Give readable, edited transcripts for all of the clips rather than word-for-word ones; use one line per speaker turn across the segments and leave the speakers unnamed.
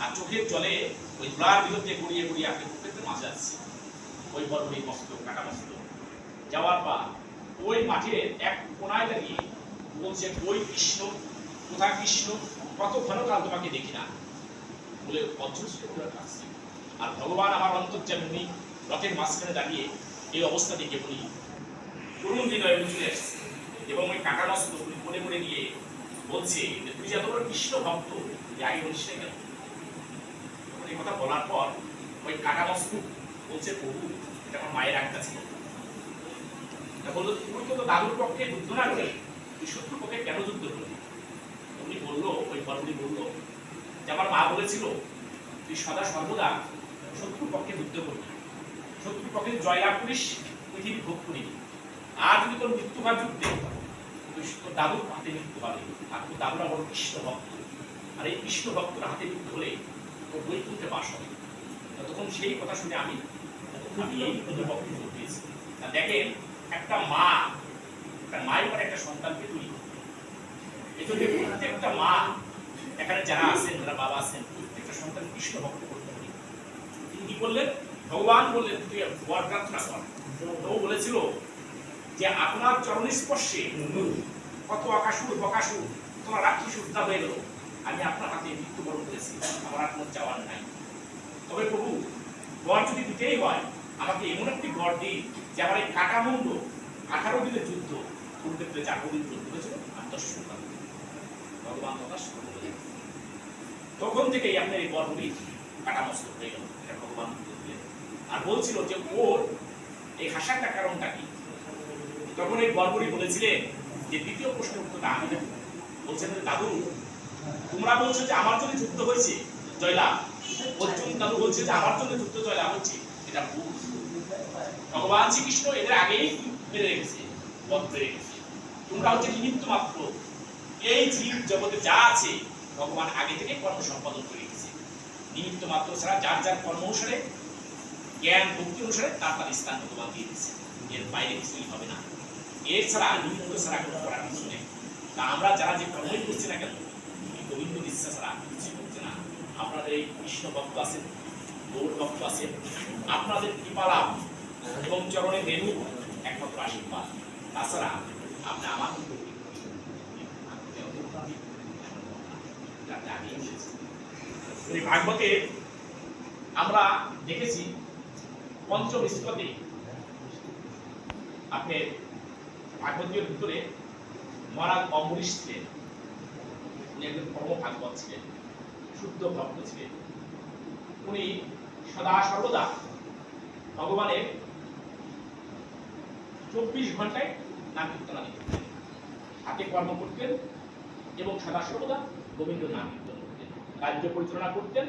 আর চোখের জলে ওই ধুলার বিরুদ্ধে গড়িয়ে গড়িয়ে আপনি পুকুরের মাঝে আসছে ওই বড় মস্ত কাটা মস্ত যাওয়ার পর ওই মাঠের এক কোনায় দাঁড়িয়ে বলছে, ওই কৃষ্ণ কোথায় কৃষ্ণ, কত ঘনকাল তোমাকে দেখি না বলে অজস্র আসছে। আর ভগবান আমার অন্তর্যামী উনি রথের মাঝখানে দাঁড়িয়ে এই অবস্থা দেখে উনি করুণ হৃদয়ে চলে আসছে এবং ওই কাটা মস্ত মনে মনে গিয়ে বলছে যে তুই এত বড় কৃষ্ণ ভক্ত আগে বলিস না কেন। এই কথা বলার পর ওই কাটা মস্ত বলছে, প্রভু এটা আমার মায়ের একটা ছিল। বললো, তুমি তো দাদুর পক্ষে যুদ্ধ না করে তুই শত্রুর পক্ষে কেন যুদ্ধ করলি? উনি বললো, ওই বর্বরী বললো যে আমার মা বলেছিল তুই সদা সর্বদা শত্রুর পক্ষে যুদ্ধ করবি, শত্রুর পক্ষে জয়লাভ করিস, পৃথিবী ভোগ করিবি। আর যদি তোর মৃত্যু হয় যুদ্ধে, তোর দাদুর হাতে মৃত্যু হবে। আর তোর দাদুরা বড় কৃষ্ণ ভক্ত, আর এই কৃষ্ণ ভক্তর হাতে মৃত্যু হলে তোর বৈকুণ্ঠে বাস হবে। তখন সেই কথা শুনে আমি এই পক্ষে যোগ দিয়েছি। দেখেন, একটা মা, একটা মায়ের পরে একটা সন্তানকে তৈরি করবে। এজন্য প্রত্যেকটা মা, এখানে যারা আছেন, যারা বাবা আছেন, প্রত্যেকটা সন্তান কৃষ্ণ ভক্ত করতে হবে। তিনি কি বললেন? ভগবান বললেন তুই বর প্রার্থনা কর। ও বলেছিল যে আপনার চরণ স্পর্শে কত আকাশুর বকাসুর তোমার রাক্ষস উদ্ধার হয়ে গেল, আমি আপনার হাতে মৃত্যুবরণ করেছি, আমার আর কোনো চাওয়ার নাই। তবে প্রভু, বর যদি দিতেই হয় আমাকে এমন একটি বর দিই যে আমার এই কাটা মুন্ড 18 দিনের যুদ্ধ কুরুক্ষেত্রে 4 দিন যুদ্ধ হয়েছিল আর 10 সন্তান। ভগবান তখন থেকেই আপনার এই বরগুলি কাটা মস্তক হয়ে গেল, এটা ভগবান দিলেন। আর বলছিল যে ওর এই হাসাটা কারণটা কি? তখন এই বরগুলি বলেছিলেন যে দ্বিতীয় প্রশ্নের উত্তরটা আমি দেব। বলছেন দাদু, তোমরা বলছো যে আমার জন্য যুদ্ধ হয়েছে জয়লাভ, অর্জুন দাদু বলছে যে আমার জন্য যুদ্ধ জয়লাভ হচ্ছে, এটা ভুল। ভগবান শ্রীকৃষ্ণ এদের আগেই মেরে রেখেছে, বধ করে রেখেছে। তোমরা হচ্ছে নিমিত্ত মাত্র। এই জীব জগতে যা আছে ভগবান আগে থেকে কর্ম সম্পাদন করে রেখেছে। নিমিত্ত মাত্র ছাড়া যার যার কর্ম অনুসারে, জ্ঞান ভক্তি অনুসারে তার তার স্থান ভগবান দিয়ে দিচ্ছে। এর বাইরে কিছুই হবে না। এর ছাড়া নিমিত্ত ছাড়া কোনো করার কিছু নেই। তা আমরা যারা যে কর্মই করছি না কেন, গোবিন্দ ইচ্ছা ছাড়া কিছুই করছে না। আপনাদের এই কৃষ্ণ ভক্ত আছেন, গৌর ভক্ত আছেন, আপনাদের কৃপালাভ এবং চরণে রেণু একমাত্র আশীর্বাদ। তাছাড়া আপনি আমার ভাগবতে আমরা দেখেছি পঞ্চম স্কন্ধে আপনার ভাগবতীয় ভিতরে মহারাজ অম্বরীশ ছিলেন। উনি একজন পরম ভাগবত ছিলেন, শুদ্ধ ভক্ত ছিলেন। উনি সদা সর্বদা ভগবানের 24 ঘন্টায় নাম কীর্তনা করতেন, হাতে কর্ম করতেন এবং সদা সর্বদা গোবিন্দ নাম কীর্তন করতেন, রাজ্য পরিচালনা করতেন।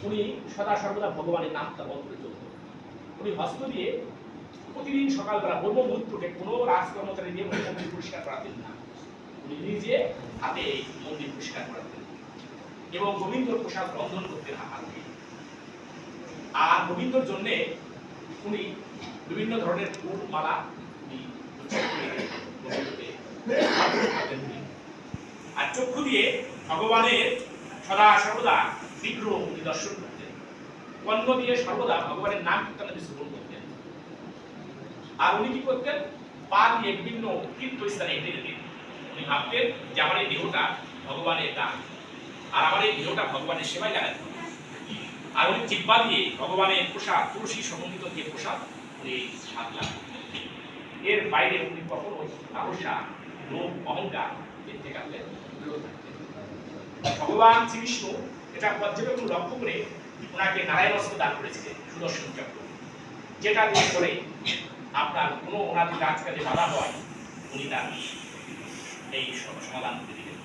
উনি সদা সর্বদা ভগবানের নাম তাপন করে চলতেন। উনি হস্ত দিয়ে প্রতিদিন সকালবেলা ব্রহ্মমূর্তকে কোনো রাজকর্মচারী দিয়ে মন্দির পরিষ্কার করাতেন না, উনি নিজে হাতে মন্দির পরিষ্কার করাতেন এবং গোবিন্দর প্রসাদ রন্ধন করতেন হাতে। আর গোবিন্দর জন্য উনি বিভিন্ন ধরনের ফুল মালা আর চক্ষু দিয়ে ভগবানের সদা সর্বদা বিগ্রহ উনি দর্শন করতেন। কর্ণ দিয়ে সর্বদা ভগবানের নাম কীর্তন শ্রবণ করতেন। আর উনি কি করতেন? পা দিয়ে বিভিন্ন তীর্থস্থানে হেঁটে যেতেন। উনি ভাবতেন যে আমার এই দেহটা ভগবানের দান, আর আমার এই দেহটা ভগবানের সেবায় লাগাতে হবে। আর উনি জিহ্বা দিয়ে ভগবানের প্রসাদ, তুলসী সমন্বিত যে প্রসাদ, উনি স্বাদ লাভ করতেন। এর বাইরে উনি কখনো লালসা, লোভ, অহংকার এর থেকে বিরত থাকতেন। ভগবান শ্রীকৃষ্ণ এটা পর্যবেক্ষণ লক্ষ্য করে ওনাকে নারায়ণ অস্ত্র দান করেছিলেন, সুদর্শন চক্র, যেটা দিয়ে করে আপনার কোনো ওনার যদি কাজে বাধা হয় উনি তার এই সমাধান করে দিলেন।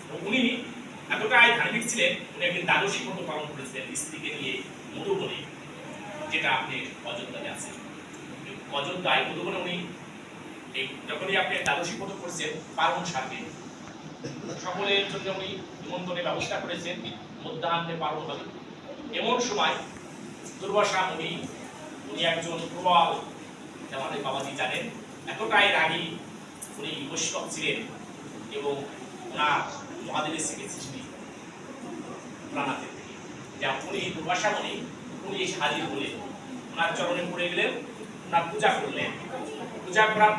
তো উনি এতটাই ধার্মিক ছিলেন, উনি একদিন দ্বাদশী ব্রত পালন করেছিলেন স্ত্রীকে নিয়ে মধুবনে, যেটা আপনি অযোধ্যায় আছেন। অযোধ্যায় মধুবনে উনি এই যখনই আপনি দ্বাদশী ব্রত করছেন পার্বণ সারবে, সকলের জন্য উনি নিমন্ত্রণের ব্যবস্থা করেছেন, মধ্যাহ্নে পার্বণ হবে। এমন সময় দুর্বাসা মুনি, উনি একজন প্রবল, আমাদের বাবাজি জানেন, এতটাই রাগী, উনি বৈষ্ণব ছিলেন এবং ওনার মহাদেবের থেকে সৃষ্টি প্রাণাতের থেকে যে উনি দুর্বাসামণি উনি এসে হাজির হলেন, ওনার চরণে পড়ে গেলেন, ওনার পূজা করলেন। পূজা করার